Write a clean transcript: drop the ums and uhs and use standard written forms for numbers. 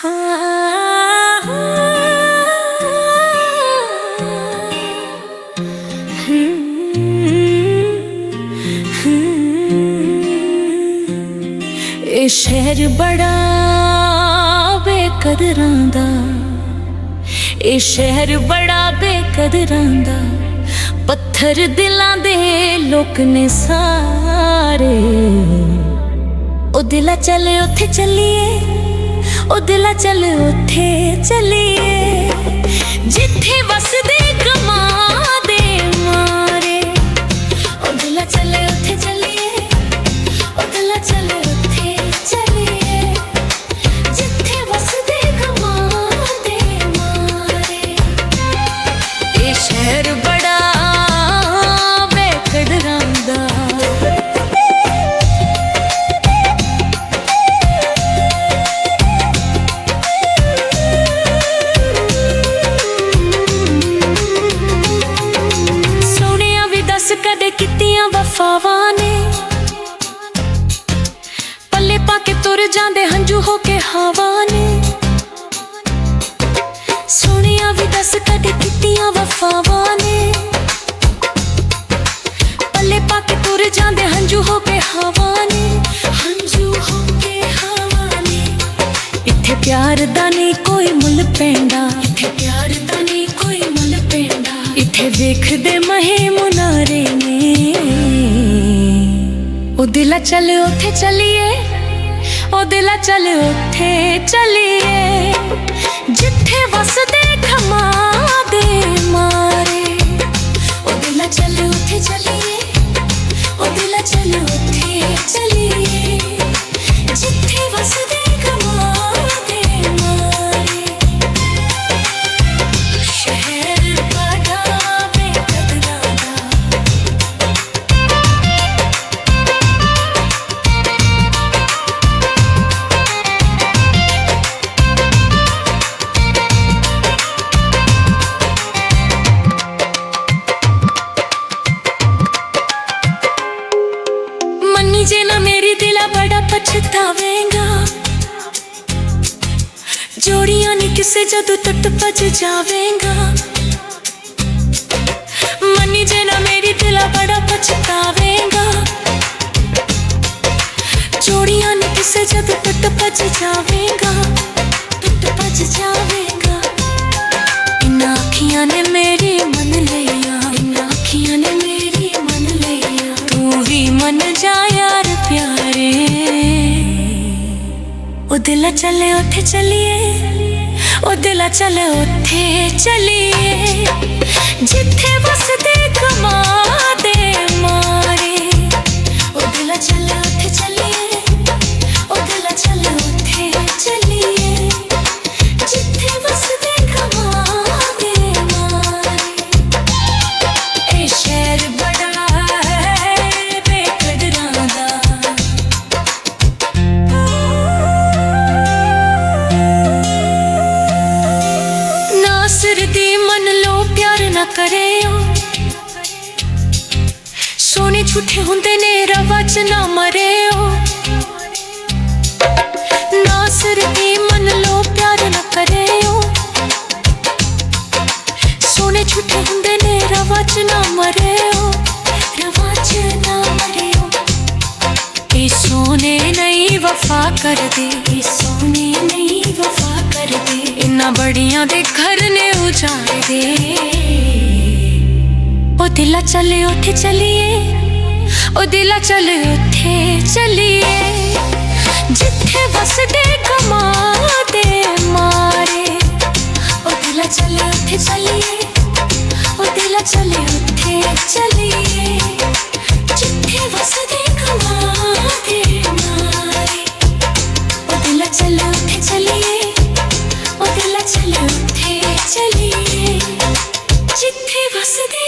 ਇਹ ਸ਼ਹਿਰ ਬੜਾ ਬੇਕਦਰਾਂ ਦਾ, ਇਹ ਸ਼ਹਿਰ ਬੜਾ ਬੇਕਦਰਾਂ ਦਾ। ਪੱਥਰ ਦਿਲਾਂ ਦੇ ਲੋਕ ਨੇ ਸਾਰੇ। ਉਹ ਦਿਲਾ ਚੱਲ ਉੱਥੇ ਚੱਲੀਏ, ਉਹ ਦਿਲਾ ਚੱਲ ਉੱਥੇ ਚੱਲੀਏ, ਜਿੱਥੇ ਵਸਦੇ ਗਮਾਂ ਦੇ ਮਾਰੇ। ਉਹ ਦਿਲਾ ਚੱਲ ਉੱਥੇ ਚੱਲੀਏ, ਉਹ ਦਿਲਾ ਚੱਲ ਉੱਥੇ ਚੱਲੀਏ, ਜਿੱਥੇ ਵਸਦੇ ਗਮਾਂ ਦੇ ਮਾਰੇ। ਇਹ ਸ਼ਹਿਰ ਬੜਾ ਬੇਕਦਰਾਂ ਦਾ। ਕਦੇ ਕੀਤੀਆਂ ਵਫਾਵਾਂ ਨੇ, ਪੱਲੇ ਪਾ ਕੇ ਤੁਰ ਜਾਂਦੇ ਹੰਝੂ ਹੋ ਕੇ ਹਵਾ ਨੇ। ਸੋਹਣਿਆ ਵੀ ਦੱਸ ਕਦੇ ਕੀਤੀਆਂ ਵਫਾਵਾਂ ਨੇ, ਪੱਲੇ ਪਾ ਕੇ ਤੁਰ ਜਾਂਦੇ ਹੰਝੂ ਹੋ ਕੇ ਹਵਾ ਨੇ, ਹੰਝੂ ਹੋ ਕੇ ਹਵਾ ਨੇ। ਇੱਥੇ ਪਿਆਰ ਦਾ ਨਹੀਂ ਕੋਈ ਮੁੱਲ ਪੈਂਦਾ, ਇੱਥੇ ਪਿਆਰ ਦਾ ਨਹੀਂ ਕੋਈ ਮੁੱਲ ਪੈਂਦਾ। ਇੱਥੇ ਵੇਖਦੇ ਮਹੇ ਮੁਨਾਰੇ ਨੇ। ਉਹ ਦਿਲਾ ਚੱਲ ਉੱਥੇ ਚੱਲੀਏ, ਉਹ ਦਿਲਾ ਚੱਲ ਉੱਥੇ ਚੱਲੀਏ, ਜਿੱਥੇ ਵਸਦੇ ਖਮਾਂ ਦੇ ਮਾਰੇ। ਉਹ ਦਿਲਾ ਚੱਲ ਉੱਥੇ ਚੱਲੀਏ, ਉਹ ਦਿਲਾ ਚੱਲ ਉੱਥੇ ਚੱਲੀਏ, ਜਿੱਥੇ ਵਸਦੇ ਖਮਾਂ ਦੇ ਮਾਰੇ। ਸ਼ਹਿਰ ਬੜਾ ਬੇਕਦਰਾਂ ਦਾ। ਮੰਨੀ ਜੇ ਨਾ ਮੇਰੀ ਦਿਲਾ ਬੜਾ ਪਛਤਾਵੇਂਗਾ। ਜੋੜੀਆਂ ਨੀ ਕਿਸੇ ਜਦੋਂ ਟੁੱਟ ਭੱਜ ਜਾਵੇਂਗਾ। ਮੰਨੀ ਜੇ ਨਾ ਮੇਰੀ ਦਿਲਾ ਬੜਾ ਪਛਤਾਵੇਂਗਾ। ਜੋੜੀਆਂ ਨੀ ਕਿਸੇ ਜਦੋਂ ਟੁੱਟ ਭੱਜ ਜਾਵੇਂਗਾ, ਟੁੱਟ ਭੱਜ ਜਾਵੇਂਗਾ। ਇਨ੍ਹਾਂ ਅੱਖੀਆਂ ਨੇ ਮੇਰੀ ਮੰਨ ਲਿਆ, ਇਨ੍ਹਾਂ ਅੱਖੀਆਂ ਨੇ ਮੇਰੀ ਮੰਨ ਲਿਆ। ਤੂੰ ਵੀ ਮੰਨ ਜਾ ਯਾਰ ਪਿਆਰੇ। ਉਹ ਦਿਲਾ ਚੱਲ ਉੱਥੇ ਚੱਲੀਏ, ਉਹ ਦਿਲਾ ਚੱਲ ਉੱਥੇ ਚੱਲੀਏ, ਜਿੱਥੇ ਵਸਦੇ ਗਮਾਂ ਦੇ ਮਾਰੇ। ਉਹ ਦਿਲਾ ਚੱਲ ਉੱਥੇ ਚੱਲੀਏ, ਉਹ ਦਿਲਾ ਚੱਲ ਉੱਥੇ ਚੱਲੀਏ, ਜਿੱਥੇ ਵਸਦੇ ਗਮਾਂ ਦੇ ਮਾਰੇ। ਇਹ ਸ਼ਹਿਰ ਬੜਾ ਬੇਕਦਰਾਂ ਦਾ। ਨਾਸਰ ਦੀ ਮੰਨ ਲੋ ਪਿਆਰ ਨਾ ਕਰਿਓ, ਸੋਹਣੇ ਝੂਠੇ ਹੁੰਦੇ ਨੇ ਰਵਾਂ 'ਚ ਨਾ ਮਰਿਓ। ਨਾਸਰ ਦੀ ਮੰਨ ਲੋ ਪਿਆਰ ਨਾ ਕਰਿਓ, ਸੋਹਣੇ ਝੂਠੇ ਹੁੰਦੇ ਨੇ ਰਵਾਂ 'ਚ ਨਾ ਮਰਿਓ, ਰਵਾਂ 'ਚ ਨਾ ਮਰਿਓ। ਇਹ ਸੋਹਣੇ ਨਹੀਂ ਵਫਾ ਕਰਦੇ, ਇਹ ਸੋਹਣੇ ਨਹੀਂ ਵਫਾ ਕਰਦੇ। ਇਨ੍ਹਾਂ ਬੜੀਆਂ ਦੇ ਘਰ ਨੇ ਉਜਾੜੇ। ਉਹ ਦਿਲਾ ਚੱਲ ਉੱਥੇ ਚੱਲੀਏ, ਉਹ ਦਿਲਾ ਚੱਲ ਉੱਥੇ ਚੱਲੀਏ, ਜਿੱਥੇ ਵਸਦੇ ਗਮਾਂ ਦੇ ਮਾਰੇ। ਉਹ ਦਿਲਾ ਚੱਲ ਉੱਥੇ ਚੱਲੀਏ, ਉਹ ਦਿਲਾ ਚੱਲ ਉੱਥੇ ਚੱਲੀਏ, ਜਿੱਥੇ ਵਸਦੇ ਗਮਾਂ ਦੇ ਮਾਰੇ। ਉਹ ਦਿਲਾ ਚੱਲ ਉੱਥੇ ਚੱਲੀਏ, ਉਹ ਦਿਲਾ ਚੱਲ ਉੱਥੇ ਚੱਲੀਏ, ਜਿੱਥੇ ਵਸਦੇ